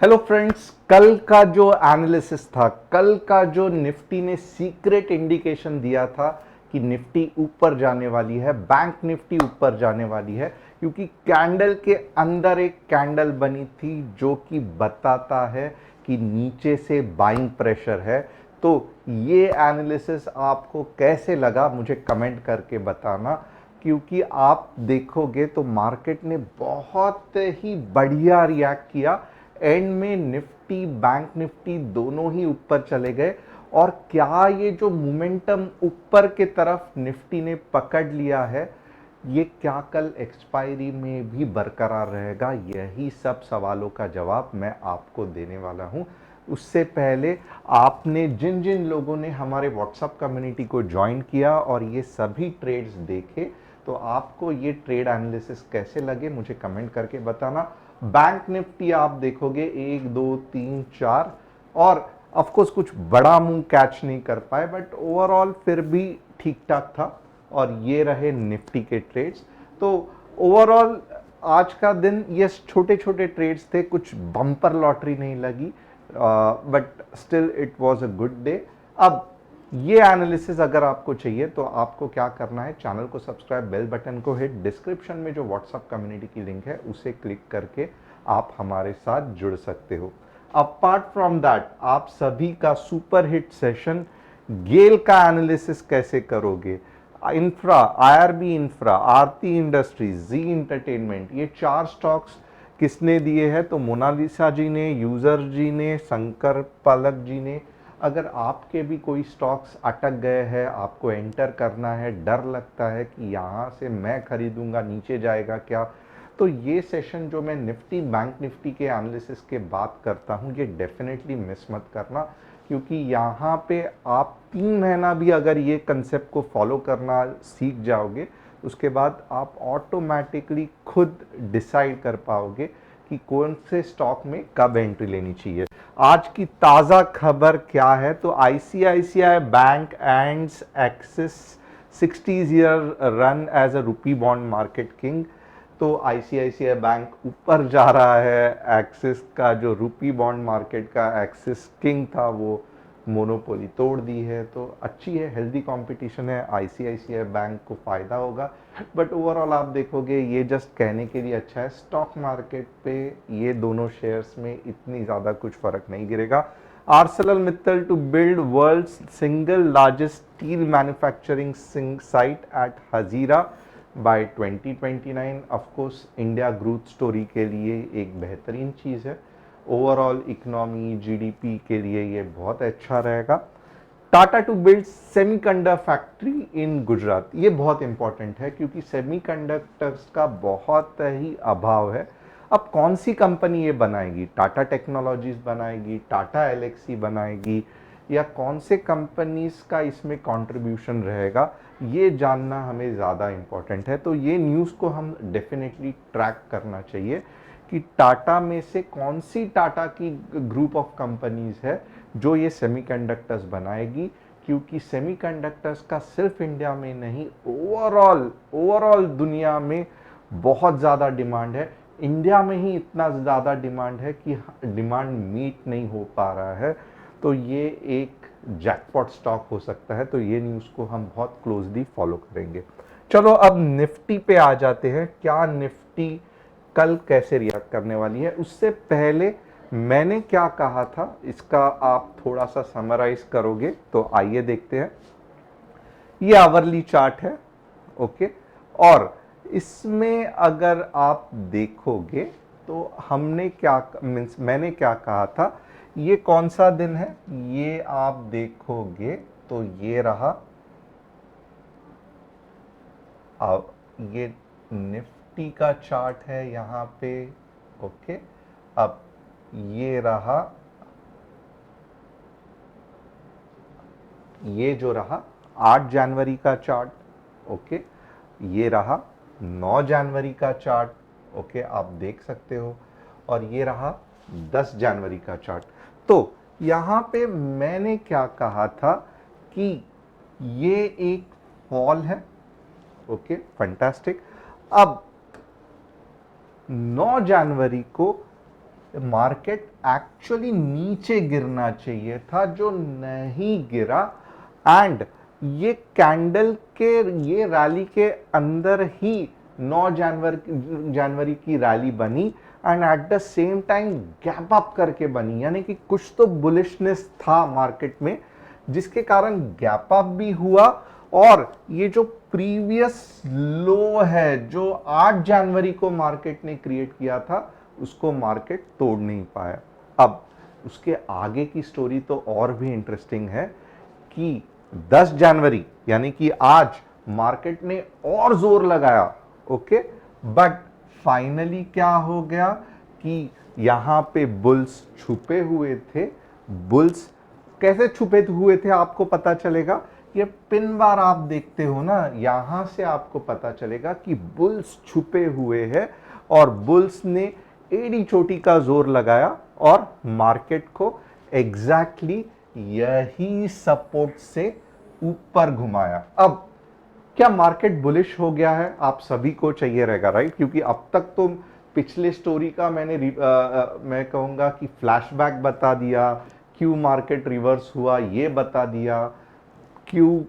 Hello friends, कल का जो एनालिसिस था, कल का जो निफ्टी ने सीक्रेट इंडिकेशन दिया था कि निफ्टी ऊपर जाने वाली है, बैंक निफ्टी ऊपर जाने वाली है, क्योंकि कैंडल के अंदर एक कैंडल बनी थी जो कि बताता है कि नीचे से बाइंग प्रेशर है। तो ये एनालिसिस आपको कैसे लगा मुझे कमेंट करके बताना, क्योंकि आप देखोगे तो मार्केट ने बहुत ही बढ़िया रिएक्ट किया। एंड में निफ्टी बैंक निफ्टी दोनों ही ऊपर चले गए। और क्या ये जो मोमेंटम ऊपर के तरफ निफ्टी ने पकड़ लिया है, ये क्या कल एक्सपायरी में भी बरकरार रहेगा? यही सब सवालों का जवाब मैं आपको देने वाला हूं। उससे पहले आपने जिन जिन लोगों ने हमारे व्हाट्सएप कम्युनिटी को ज्वाइन किया और ये सभी ट्रेड्स देखे, तो आपको ये ट्रेड एनालिसिस कैसे लगे मुझे कमेंट करके बताना। बैंक निफ्टी आप देखोगे 1 2 3 4, और ऑफ कोर्स कुछ बड़ा मूव कैच नहीं कर पाए, बट ओवरऑल फिर भी ठीक ठाक था। और ये रहे निफ्टी के ट्रेड्स। तो ओवरऑल आज का दिन ये छोटे छोटे ट्रेड्स थे, कुछ बम्पर लॉटरी नहीं लगी, but still it was a good day. अब ये एनालिसिस अगर आपको चाहिए तो आपको क्या करना है, चैनल को सब्सक्राइब, बेल बटन को हिट, डिस्क्रिप्शन में जो व्हाट्सएप कम्युनिटी की लिंक है उसे क्लिक करके आप हमारे साथ जुड़ सकते हो। अपार्ट फ्रॉम दैट, आप सभी का सुपर हिट सेशन गेल का एनालिसिस कैसे करोगे, इंफ्रा, आईआरबी इंफ्रा, आरती इंडस्ट्रीज, जी इंटरटेनमेंट, ये 4 स्टॉक्स किसने दिए हैं? तो मोनालिसा जी ने, यूजर जी ने, शंकर पालक जी ने। अगर आपके भी कोई स्टॉक्स अटक गए हैं, आपको एंटर करना है, डर लगता है कि यहाँ से मैं खरीदूंगा नीचे जाएगा क्या, तो ये सेशन जो मैं निफ्टी बैंक निफ्टी के एनालिसिस के बात करता हूँ, ये डेफिनेटली मिस मत करना। क्योंकि यहाँ पे आप 3 महीना भी अगर ये कंसेप्ट को फॉलो करना सीख जाओगे, उसके बाद आप ऑटोमेटिकली खुद डिसाइड कर पाओगे कि कौन से स्टॉक में कब एंट्री लेनी चाहिए। आज की ताज़ा खबर क्या है? तो ICICI bank ends Axis 60 year run as a rupee bond market king. तो आईसीआईसीआई बैंक ऊपर जा रहा है, एक्सिस का जो रूपी बॉन्ड मार्केट का एक्सिस किंग था वो मोनोपोली तोड़ दी है। तो अच्छी है, हेल्दी कंपटीशन है, आईसीआईसीआई बैंक को फायदा होगा। बट ओवरऑल आप देखोगे ये जस्ट कहने के लिए अच्छा है। स्टॉक मार्केट पे ये दोनों शेयर्स में इतनी ज़्यादा कुछ फर्क नहीं गिरेगा। ArcelorMittal to build world's single largest steel manufacturing site at Hazira by 2029। Of course India growth story के लिए एक बेहतरीन चीज़ है। ओवरऑल इकोनॉमी जीडीपी के लिए ये बहुत अच्छा रहेगा। Tata to build semiconductor factory in Gujarat, ये बहुत इंपॉर्टेंट है क्योंकि सेमीकंडक्टर्स का बहुत ही अभाव है। अब कौन सी कंपनी ये बनाएगी? टाटा टेक्नोलॉजीज बनाएगी, टाटा एलेक्सी बनाएगी, या कौन से कंपनीज का इसमें कंट्रीब्यूशन रहेगा, ये जानना हमें ज़्यादा इंपॉर्टेंट है। तो ये न्यूज़ को हम डेफिनेटली ट्रैक करना चाहिए कि टाटा में से कौन सी टाटा की ग्रुप ऑफ कंपनीज है जो ये सेमीकंडक्टर्स बनाएगी। क्योंकि सेमीकंडक्टर्स का सिर्फ इंडिया में नहीं, ओवरऑल ओवरऑल दुनिया में बहुत ज़्यादा डिमांड है। इंडिया में ही इतना ज़्यादा डिमांड है कि डिमांड मीट नहीं हो पा रहा है। तो ये एक जैकपॉट स्टॉक हो सकता है। तो ये न्यूज़ को हम बहुत क्लोजली फॉलो करेंगे। चलो अब निफ्टी पे आ जाते हैं। क्या निफ्टी कल कैसे रिएक्ट करने वाली है? उससे पहले मैंने क्या कहा था इसका आप थोड़ा सा समराइज करोगे तो आइए देखते हैं। ये आवरली चार्ट है, ओके। और इसमें अगर आप देखोगे तो हमने क्या मीन्स मैंने क्या कहा था, ये कौन सा दिन है ये आप देखोगे तो ये रहा। अब ये निफ्टी का चार्ट है यहाँ पे, ओके। अब ये रहा, ये जो रहा 8 जनवरी का चार्ट, ओके। ये रहा 9 जनवरी का चार्ट, ओके, आप देख सकते हो। और ये रहा 10 जनवरी का चार्ट। तो यहाँ पे मैंने क्या कहा था कि ये एक फॉल है, ओके, फैंटास्टिक। अब 9 जनवरी को मार्केट एक्चुअली नीचे गिरना चाहिए था, जो नहीं गिरा। एंड ये कैंडल के ये रैली के अंदर ही 9 जनवरी की रैली बनी and at the same time gap up करके बनी, यानी कि कुछ तो बुलिशनेस था मार्केट में जिसके कारण गैप अप भी हुआ। और ये जो प्रीवियस लो है जो 8 जनवरी को मार्केट ने क्रिएट किया था, उसको मार्केट तोड़ नहीं पाया। अब उसके आगे की स्टोरी तो और भी इंटरेस्टिंग है कि 10 जनवरी यानी कि आज मार्केट ने और जोर लगाया, ओके, बट फाइनली क्या हो गया कि यहां पे बुल्स छुपे हुए थे। बुल्स कैसे छुपे हुए थे आपको पता चलेगा, ये पिन बार आप देखते हो ना, यहां से आपको पता चलेगा कि बुल्स छुपे हुए हैं और बुल्स ने एड़ी चोटी का जोर लगाया और मार्केट को एग्जैक्टली यही सपोर्ट से ऊपर घुमाया। अब क्या मार्केट बुलिश हो गया है, आप सभी को चाहिए रहेगा, राइट? क्योंकि अब तक तो पिछले स्टोरी का मैं कहूंगा कि फ्लैशबैक बता दिया, क्यों मार्केट रिवर्स हुआ ये बता दिया, क्यों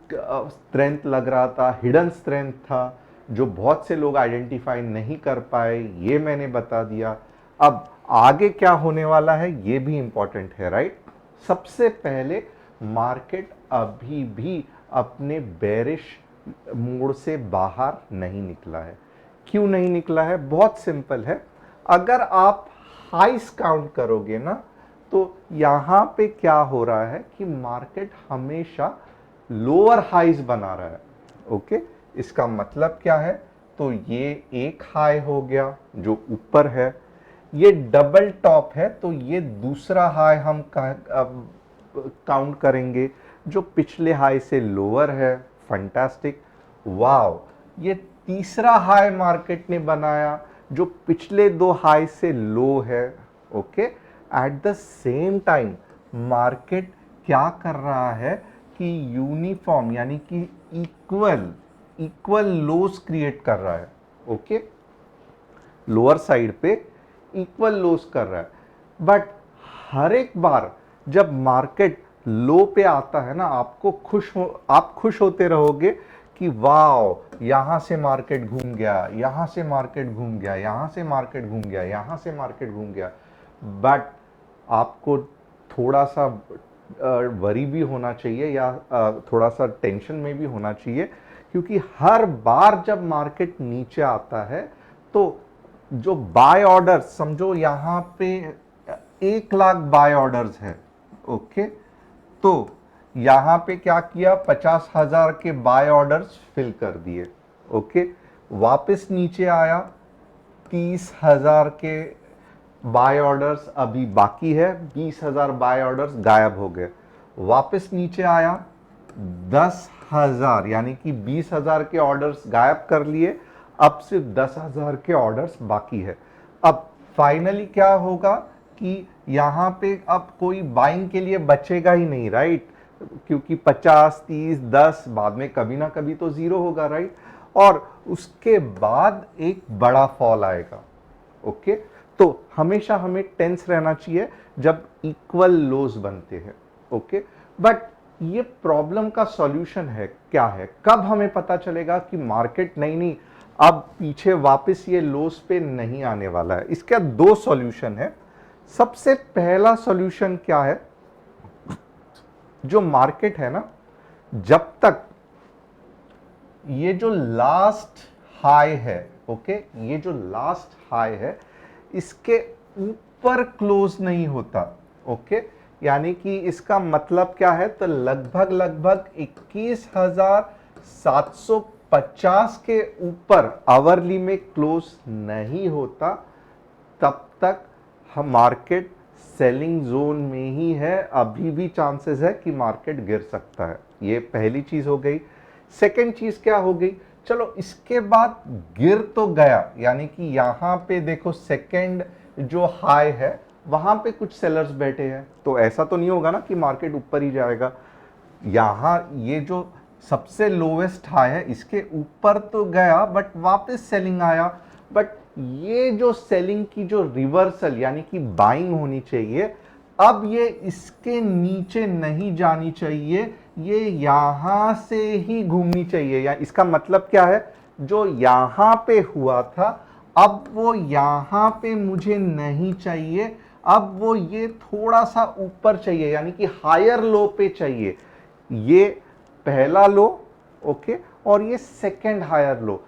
स्ट्रेंथ लग रहा था, हिडन स्ट्रेंथ था जो बहुत से लोग आइडेंटिफाई नहीं कर पाए, ये मैंने बता दिया। अब आगे क्या होने वाला है ये भी इंपॉर्टेंट है, राइट? सबसे पहले मार्केट अभी भी अपने बेरिश मोड से बाहर नहीं निकला है। क्यों नहीं निकला है? बहुत सिंपल है। अगर आप हाइस काउंट करोगे ना, तो यहां पे क्या हो रहा है कि मार्केट हमेशा लोअर हाइज बना रहा है, ओके। इसका मतलब क्या है? तो ये एक हाई हो गया जो ऊपर है, ये डबल टॉप है तो ये दूसरा हाई हम काउंट करेंगे जो पिछले हाई से लोअर है। फंटास्टिक, वाव। ये तीसरा हाई मार्केट ने बनाया जो पिछले दो हाई से लो है, okay. At the same time market क्या कर रहा है कि यूनिफॉर्म यानी कि इक्वल लोस क्रिएट कर रहा है, ओके। लोअर साइड पे इक्वल लोस कर रहा है, बट हर एक बार जब मार्केट लो पे आता है ना, आप खुश होते रहोगे कि वाओ, यहां से मार्केट घूम गया, यहां से मार्केट घूम गया, यहां से मार्केट घूम गया, यहां से मार्केट घूम गया। बट आपको थोड़ा सा वरी भी होना चाहिए या थोड़ा सा टेंशन में भी होना चाहिए, क्योंकि हर बार जब मार्केट नीचे आता है तो जो बाय ऑर्डर्स, समझो यहां पे 1 लाख बाय ऑर्डर्स है, ओके। तो यहां पे क्या किया, 50,000 के बाय ऑर्डर्स फिल कर दिए, ओके। वापस नीचे आया, 30,000 के बाय ऑर्डर्स अभी बाकी है, 20,000 बाय ऑर्डर्स गायब हो गए। वापस नीचे आया, 10,000 यानी कि 20,000 के ऑर्डर्स गायब कर लिए, अब सिर्फ 10,000 के ऑर्डर्स बाकी है। अब फाइनली क्या होगा कि यहां पे अब कोई बाइंग के लिए बचेगा ही नहीं, राइट? क्योंकि 50, 30, 10 बाद में कभी ना कभी तो जीरो होगा, राइट? और उसके बाद एक बड़ा फॉल आएगा, ओके। तो हमेशा हमें टेंस रहना चाहिए जब इक्वल लोज बनते हैं, ओके। बट ये प्रॉब्लम का सॉल्यूशन है क्या है, कब हमें पता चलेगा कि मार्केट नहीं अब पीछे वापस ये लोस पे नहीं आने वाला है? इसका दो सॉल्यूशन है। सबसे पहला सॉल्यूशन क्या है, जो मार्केट है ना, जब तक ये जो लास्ट हाई है, ओके, ये जो लास्ट हाई है इसके ऊपर क्लोज नहीं होता, ओके। यानी कि इसका मतलब क्या है, तो लगभग 21,750 के ऊपर आवरली में क्लोज नहीं होता, तब तक हम मार्केट सेलिंग जोन में ही है। अभी भी चांसेस है कि मार्केट गिर सकता है। ये पहली चीज हो गई। सेकंड चीज क्या हो गई, चलो इसके बाद गिर तो गया, यानी कि यहां पे देखो सेकंड जो हाई है वहां पे कुछ सेलर्स बैठे हैं, तो ऐसा तो नहीं होगा ना कि मार्केट ऊपर ही जाएगा। यहां ये जो सबसे लोवेस्ट हाई है इसके ऊपर तो गया, बट वापस सेलिंग आया, बट ये जो सेलिंग की जो रिवर्सल यानी कि बाइंग होनी चाहिए, अब ये इसके नीचे नहीं जानी चाहिए, ये यहां से ही घूमनी चाहिए। या इसका मतलब क्या है, जो यहां पे हुआ था अब वो यहां पे मुझे नहीं चाहिए, अब वो ये थोड़ा सा ऊपर चाहिए, यानी कि हायर लो पे चाहिए। ये पहला लो, ओके, और ये सेकंड हायर लो,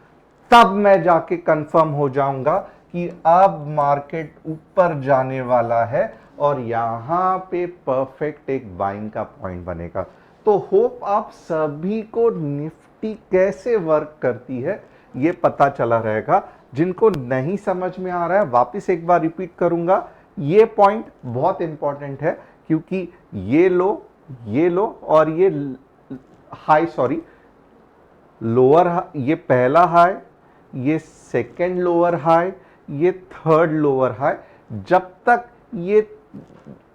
तब मैं जाके कंफर्म हो जाऊंगा कि अब मार्केट ऊपर जाने वाला है और यहां पे परफेक्ट एक बाइंग का पॉइंट बनेगा। तो होप आप सभी को निफ्टी कैसे वर्क करती है ये पता चला रहेगा। जिनको नहीं समझ में आ रहा है वापस एक बार रिपीट करूंगा, ये पॉइंट बहुत इंपॉर्टेंट है, क्योंकि ये लो और ये हाई, सॉरी लोअर, ये पहला हाई, ये सेकंड लोअर हाई, ये थर्ड लोअर हाई, जब तक ये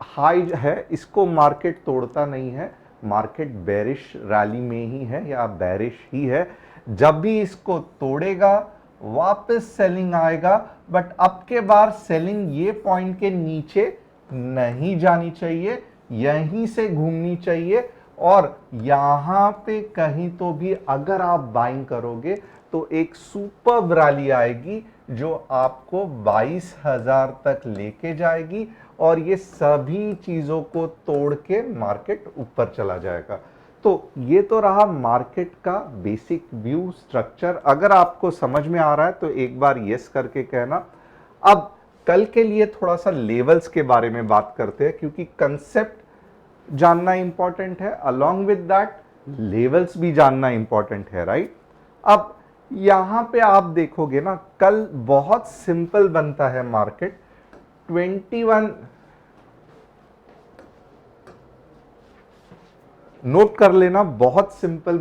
हाई है इसको मार्केट तोड़ता नहीं है, मार्केट बेरिश रैली में ही है या बेरिश ही है। जब भी इसको तोड़ेगा वापस सेलिंग आएगा, बट अब के बार सेलिंग ये पॉइंट के नीचे नहीं जानी चाहिए, यहीं से घूमनी चाहिए। और यहां पे कहीं तो भी अगर आप बाइंग करोगे तो एक सुपर रैली आएगी जो आपको 22,000 तक लेके जाएगी और ये सभी चीजों को तोड़ के मार्केट ऊपर चला जाएगा। तो ये तो रहा मार्केट का बेसिक व्यू स्ट्रक्चर। अगर आपको समझ में आ रहा है तो एक बार यस करके कहना। अब कल के लिए थोड़ा सा लेवल्स के बारे में बात करते हैं, क्योंकि कंसेप्ट जानना इंपॉर्टेंट है, अलोंग विद दैट लेवल्स भी जानना इंपॉर्टेंट है, राइट। अब यहां पे आप देखोगे ना, कल बहुत सिंपल बनता है मार्केट। 21 नोट कर लेना, बहुत सिंपल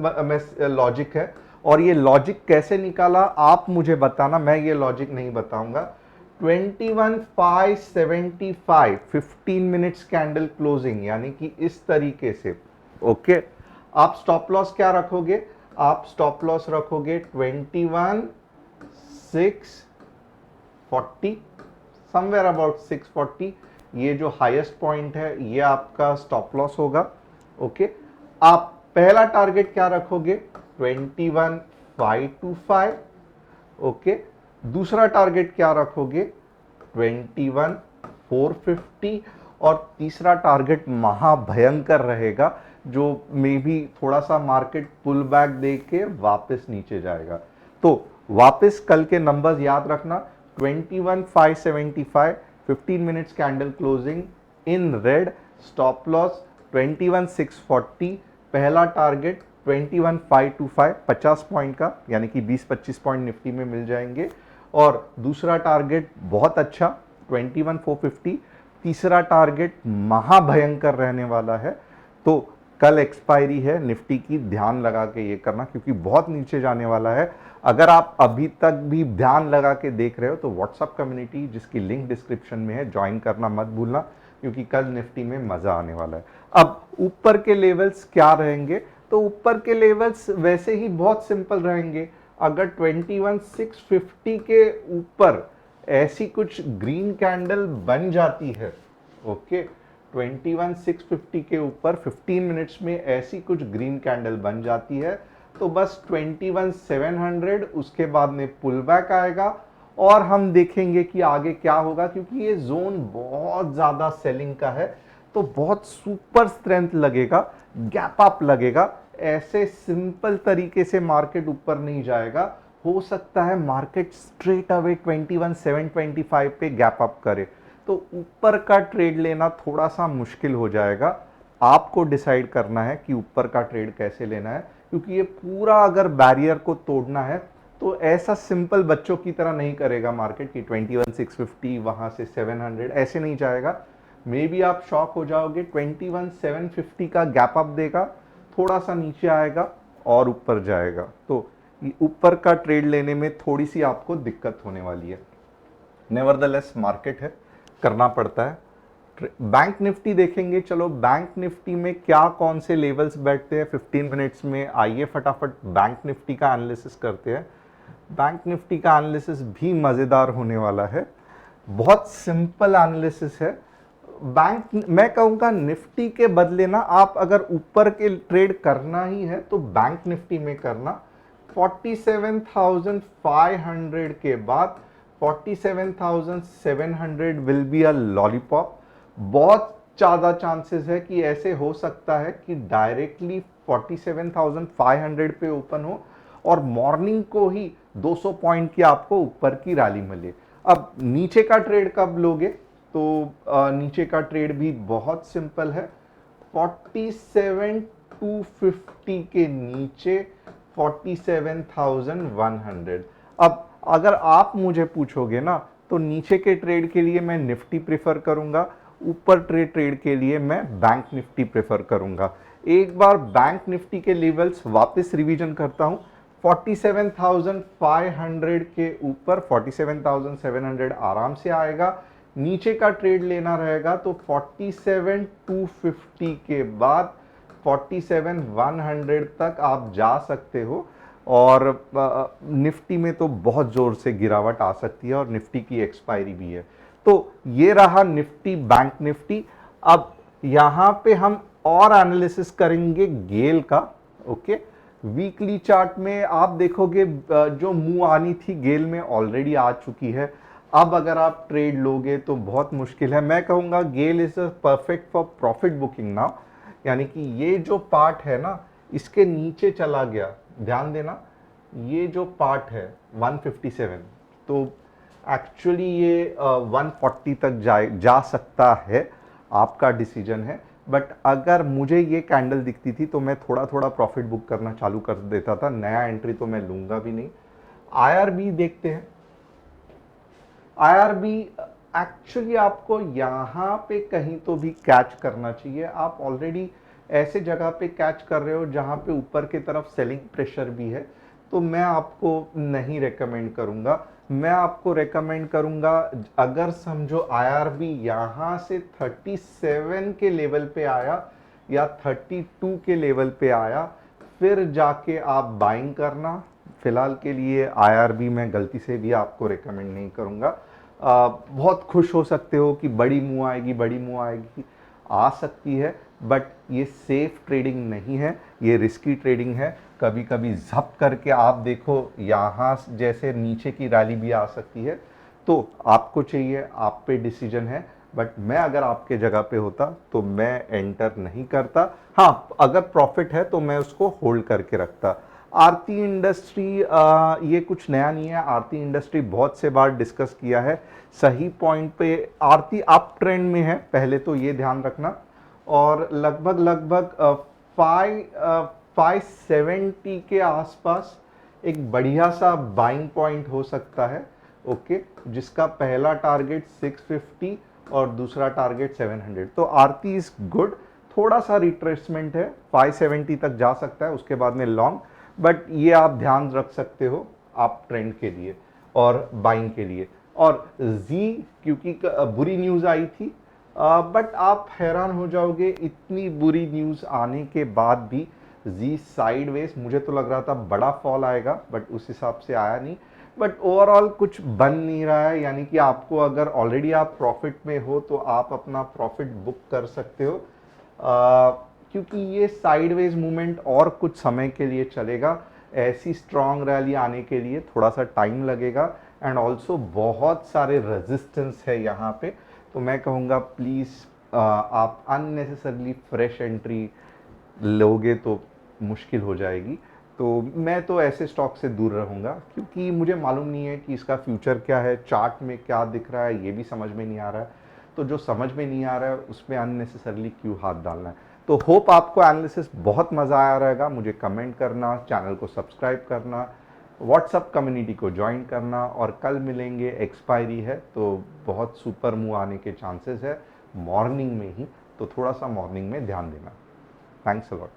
लॉजिक है, और ये लॉजिक कैसे निकाला आप मुझे बताना, मैं ये लॉजिक नहीं बताऊंगा। 21,575 15 मिनट्स कैंडल क्लोजिंग, यानी कि इस तरीके से, ओके। आप स्टॉप लॉस क्या रखोगे, आप स्टॉप लॉस रखोगे 21,640, समवेयर अबाउट 640। ये जो हाईएस्ट पॉइंट है ये आपका स्टॉप लॉस होगा, ओके। आप पहला टारगेट क्या रखोगे, 21,525, ओके। दूसरा टारगेट क्या रखोगे, 21,450, और तीसरा टारगेट महाभयंकर रहेगा जो मे भी थोड़ा सा मार्केट पुल बैक दे के वापस नीचे जाएगा। तो वापस कल के नंबर्स याद रखना, 21,575 15 minutes candle closing in red, stop loss 21,640, पहला टारगेट 21,525 50 पॉइंट का, यानी कि 20-25 पॉइंट निफ्टी में मिल जाएंगे, और दूसरा टारगेट बहुत अच्छा 21,450, तीसरा टारगेट महाभयंकर रहने वाला है। तो कल एक्सपायरी है निफ्टी की, ध्यान लगा के ये करना, क्योंकि बहुत नीचे जाने वाला है। अगर आप अभी तक भी ध्यान लगा के देख रहे हो तो व्हाट्सएप कम्युनिटी जिसकी लिंक डिस्क्रिप्शन में है ज्वाइन करना मत भूलना, क्योंकि कल निफ्टी में मजा आने वाला है। अब ऊपर के लेवल्स क्या रहेंगे, तो ऊपर के लेवल्स वैसे ही बहुत सिंपल रहेंगे। अगर 21,650 के ऊपर ऐसी कुछ ग्रीन कैंडल बन जाती है, ओके, 21,650 के ऊपर 15 मिनट्स में ऐसी कुछ ग्रीन कैंडल बन जाती है, तो बस 21,700 उसके बाद में पुल बैक आएगा और हम देखेंगे कि आगे क्या होगा, क्योंकि ये जोन बहुत ज्यादा सेलिंग का है, तो बहुत सुपर स्ट्रेंथ लगेगा, गैप अप लगेगा। ऐसे सिंपल तरीके से मार्केट ऊपर नहीं जाएगा, हो सकता है मार्केट स्ट्रेट अवे 21,725 पे गैप अप करे, तो ऊपर का ट्रेड लेना थोड़ा सा मुश्किल हो जाएगा। आपको डिसाइड करना है कि ऊपर का ट्रेड कैसे लेना है, क्योंकि ये पूरा अगर बैरियर को तोड़ना है तो ऐसा सिंपल बच्चों की तरह नहीं करेगा मार्केट की 21,650 वहां से 700 ऐसे नहीं जाएगा। मे बी आप शॉक हो जाओगे, 21,750 का गैप अप देगा, थोड़ा सा नीचे आएगा और ऊपर जाएगा, तो ऊपर का ट्रेड लेने में थोड़ी सी आपको दिक्कत होने वाली है। नेवरदलेस मार्केट है, करना पड़ता है। बैंक निफ्टी देखेंगे, चलो बैंक निफ्टी में क्या कौन से लेवल्स बैठते हैं 15 मिनट्स में, आइए फटाफट बैंक निफ्टी का एनालिसिस करते हैं। बैंक निफ्टी का एनालिसिस भी मज़ेदार होने वाला है, बहुत सिंपल एनालिसिस है। बैंक, मैं कहूँगा निफ्टी के बदले ना आप अगर ऊपर के ट्रेड करना ही है तो बैंक निफ्टी में करना। 47,500 के बाद 47,700 विल बी अ लॉलीपॉप। बहुत ज़्यादा चांसेस है कि ऐसे हो सकता है कि डायरेक्टली 47,500 पे ओपन हो और मॉर्निंग को ही 200 पॉइंट की आपको ऊपर की रैली मिले। अब नीचे का ट्रेड कब लोगे? तो नीचे का ट्रेड भी बहुत सिंपल है। 47,250 के नीचे 47,100। अब अगर आप मुझे पूछोगे ना तो नीचे के ट्रेड के लिए मैं निफ्टी प्रेफर करूंगा, ऊपर ट्रेड के लिए मैं बैंक निफ्टी प्रेफर करूंगा। एक बार बैंक निफ्टी के लेवल्स वापस रिवीजन करता हूं। 47,500 के ऊपर 47,700 आराम से आएगा। नीचे का ट्रेड लेना रहेगा तो 47,250 के बाद 47,100 तक आप जा सकते हो। और निफ्टी में तो बहुत जोर से गिरावट आ सकती है और निफ्टी की एक्सपायरी भी है। तो ये रहा निफ्टी बैंक निफ्टी। अब यहां पे हम और एनालिसिस करेंगे गेल का। ओके, वीकली चार्ट में आप देखोगे जो मूव आनी थी गेल में ऑलरेडी आ चुकी है। अब अगर आप ट्रेड लोगे तो बहुत मुश्किल है। मैं कहूंगा GAIL is perfect for profit booking now. यानी कि ये जो पार्ट है ना, इसके नीचे चला गया, ध्यान देना, ये जो पार्ट है 157, तो एक्चुअली ये 140 तक जा सकता है, आपका डिसीजन है। बट अगर मुझे ये कैंडल दिखती थी तो मैं थोड़ा थोड़ा प्रॉफिट बुक करना चालू कर देता था, नया एंट्री तो मैं लूंगा भी नहीं। आईआरबी देखते हैं। आईआरबी एक्चुअली आपको यहां पे कहीं तो भी कैच करना चाहिए। आप ऑलरेडी ऐसे जगह पे कैच कर रहे हो जहां पे ऊपर की तरफ सेलिंग प्रेशर भी है, तो मैं आपको नहीं रेकमेंड करूंगा। मैं आपको रेकमेंड करूंगा, अगर समझो आईआरबी यहां से 37 के लेवल पे आया या 32 के लेवल पे आया, फिर जाके आप बाइंग करना। फिलहाल के लिए आईआरबी में गलती से भी आपको रेकमेंड नहीं करूंगा। बहुत खुश हो सकते हो कि बड़ी मूव आएगी, बड़ी मूव आएगी, आ सकती है, बट ये सेफ ट्रेडिंग नहीं है, ये रिस्की ट्रेडिंग है। कभी कभी झप करके आप देखो यहाँ जैसे नीचे की रैली भी आ सकती है। तो आपको चाहिए, आप पे डिसीजन है। बट मैं अगर आपके जगह पे होता तो मैं एंटर नहीं करता। हाँ, अगर प्रॉफिट है तो मैं उसको होल्ड करके रखता। आरती इंडस्ट्री, ये कुछ नया नहीं है। आरती इंडस्ट्री बहुत से बार डिस्कस किया है, सही पॉइंट पे आरती अप ट्रेंड में है, पहले तो ये ध्यान रखना। और लगभग लगभग 570 के आसपास एक बढ़िया सा बाइंग पॉइंट हो सकता है। ओके, जिसका पहला टारगेट 650 और दूसरा टारगेट 700। तो आरती इज गुड, थोड़ा सा रिट्रेसमेंट है, 570 तक जा सकता है, उसके बाद में लॉन्ग। बट ये आप ध्यान रख सकते हो आप ट्रेंड के लिए और बाइंग के लिए। और जी, क्योंकि बुरी न्यूज़ आई थी, बट आप हैरान हो जाओगे, इतनी बुरी न्यूज़ आने के बाद भी जी साइडवेज। मुझे तो लग रहा था बड़ा फॉल आएगा, बट उस हिसाब से आया नहीं। बट ओवरऑल कुछ बन नहीं रहा है, यानी कि आपको अगर ऑलरेडी आप प्रॉफिट में हो तो आप अपना प्रॉफिट बुक कर सकते हो, क्योंकि ये साइडवेज मूवमेंट और कुछ समय के लिए चलेगा। ऐसी स्ट्रॉन्ग रैली आने के लिए थोड़ा सा टाइम लगेगा, एंड ऑल्सो बहुत सारे रेजिस्टेंस है यहाँ पे। तो मैं कहूँगा प्लीज़ आप अननेसेसरली फ्रेश एंट्री लोगे तो मुश्किल हो जाएगी। तो मैं तो ऐसे स्टॉक से दूर रहूँगा, क्योंकि मुझे मालूम नहीं है कि इसका फ्यूचर क्या है, चार्ट में क्या दिख रहा है ये भी समझ में नहीं आ रहा है। तो जो समझ में नहीं आ रहा है उसमें अननेसेसरली क्यों हाथ डालना है। तो होप आपको एनालिसिस बहुत मज़ा आया रहेगा। मुझे कमेंट करना, चैनल को सब्सक्राइब करना, व्हाट्सअप कम्युनिटी को ज्वाइन करना। और कल मिलेंगे, एक्सपायरी है तो बहुत सुपर मूव आने के चांसेस है मॉर्निंग में ही, तो थोड़ा सा मॉर्निंग में ध्यान देना। Thanks a lot.